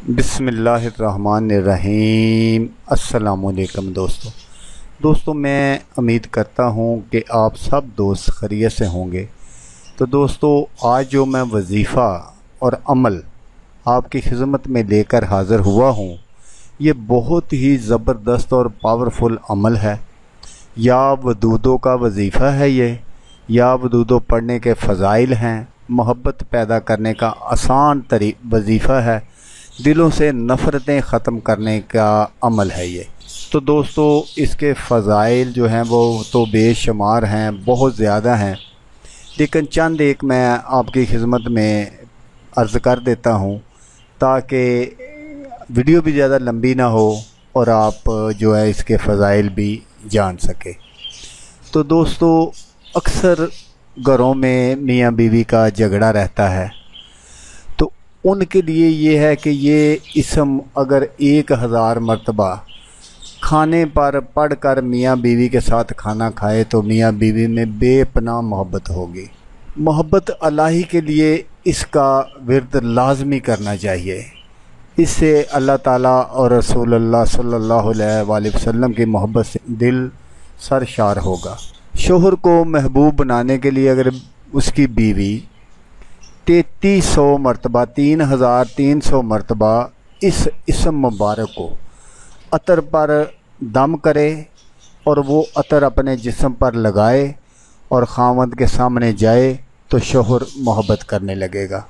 बिस्मिल्लाहिर्रहमानिर्रहीम। अस्सलाम वालेकुम दोस्तों, मैं उम्मीद करता हूँ कि आप सब दोस्त खैरियत से होंगे। तो दोस्तों, आज जो मैं वजीफ़ा और अमल आपकी खिदमत में लेकर हाज़िर हुआ हूँ, ये बहुत ही ज़बरदस्त और पावरफुल अमल है। या वदूदों का वजीफ़ा है ये, या वदूदों पढ़ने के फ़ज़ाइल हैं। मोहब्बत पैदा करने का आसान वजीफ़ा है। दिलों से नफ़रतें ख़त्म करने का अमल है ये। तो दोस्तों, इसके फ़ज़ाइल जो हैं वो तो बेशुमार हैं, बहुत ज़्यादा हैं, लेकिन चंद एक मैं आपकी खिदमत में अर्ज़ कर देता हूँ ताकि वीडियो भी ज़्यादा लंबी ना हो और आप जो है इसके फ़ज़ाइल भी जान सके। तो दोस्तों, अक्सर घरों में मियाँ बीवी का झगड़ा रहता है, तो उनके लिए ये है कि ये इसम अगर 1000 मरतबा खाने पर पढ़ कर मियाँ बीवी के साथ खाना खाए तो मियाँ बीवी में बेपनाह मोहब्बत होगी। मोहब्बत अल्लाह के लिए इसका विर्द लाजमी करना चाहिए। इससे अल्लाह ताला और रसूलुल्लाह सल्लल्लाहु अलैहि वसल्लम की मोहब्बत से दिल सरशार होगा। शोहर को महबूब बनाने के लिए अगर उसकी बीवी 3300 मरतबा 3300 मरतबा इस इसम मुबारक को अतर पर दम करे और वो अतर अपने जिस्म पर लगाए और खावंद के सामने जाए तो शोहर मोहब्बत करने लगेगा।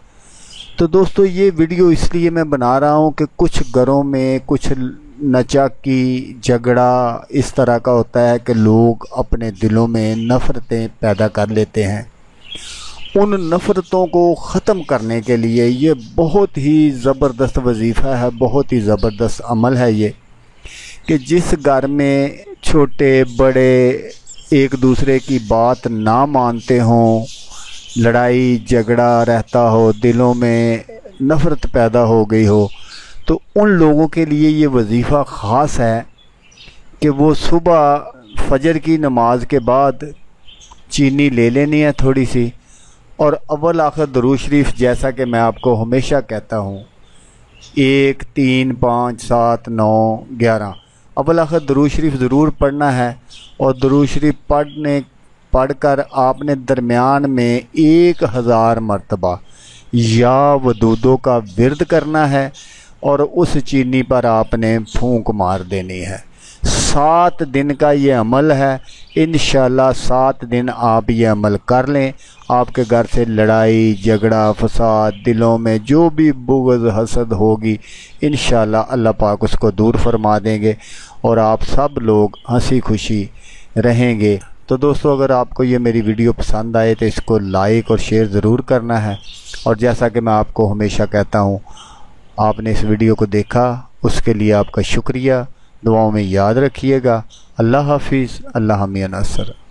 तो दोस्तों, ये वीडियो इसलिए मैं बना रहा हूँ कि कुछ घरों में कुछ नचाकी झगड़ा इस तरह का होता है कि लोग अपने दिलों में नफ़रतें पैदा कर लेते हैं। उन नफ़रतों को ख़त्म करने के लिए ये बहुत ही ज़बरदस्त वजीफ़ा है, बहुत ही ज़बरदस्त अमल है ये, कि जिस घर में छोटे बड़े एक दूसरे की बात ना मानते हों, लड़ाई झगड़ा रहता हो, दिलों में नफ़रत पैदा हो गई हो, तो उन लोगों के लिए ये वजीफ़ा ख़ास है कि वो सुबह फजर की नमाज के बाद चीनी ले लेनी है थोड़ी सी, और अव्वल आखिर दुरूद शरीफ, जैसा कि मैं आपको हमेशा कहता हूँ, 1 3 5 7 9 11 अव्वल आखिर दुरूद शरीफ ज़रूर पढ़ना है। और दुरूद शरीफ पढ़कर आपने दरमियान में 1000 मरतबा या वदूदों का विर्द करना है और उस चीनी पर आपने फूंक मार देनी है। 7 दिन का ये अमल है। इंशाअल्लाह 7 दिन आप ये अमल कर लें, आपके घर से लड़ाई झगड़ा फसाद, दिलों में जो भी बुग़्ज़ हसद होगी, इंशाअल्लाह अल्लाह पाक उसको दूर फरमा देंगे और आप सब लोग हंसी खुशी रहेंगे। तो दोस्तों, अगर आपको ये मेरी वीडियो पसंद आए तो इसको लाइक और शेयर ज़रूर करना है। और जैसा कि मैं आपको हमेशा कहता हूँ, आपने इस वीडियो को देखा उसके लिए आपका शुक्रिया। दुआओं में याद रखिएगा। अल्लाह हाफिज़। अल्लाह मियां नासर।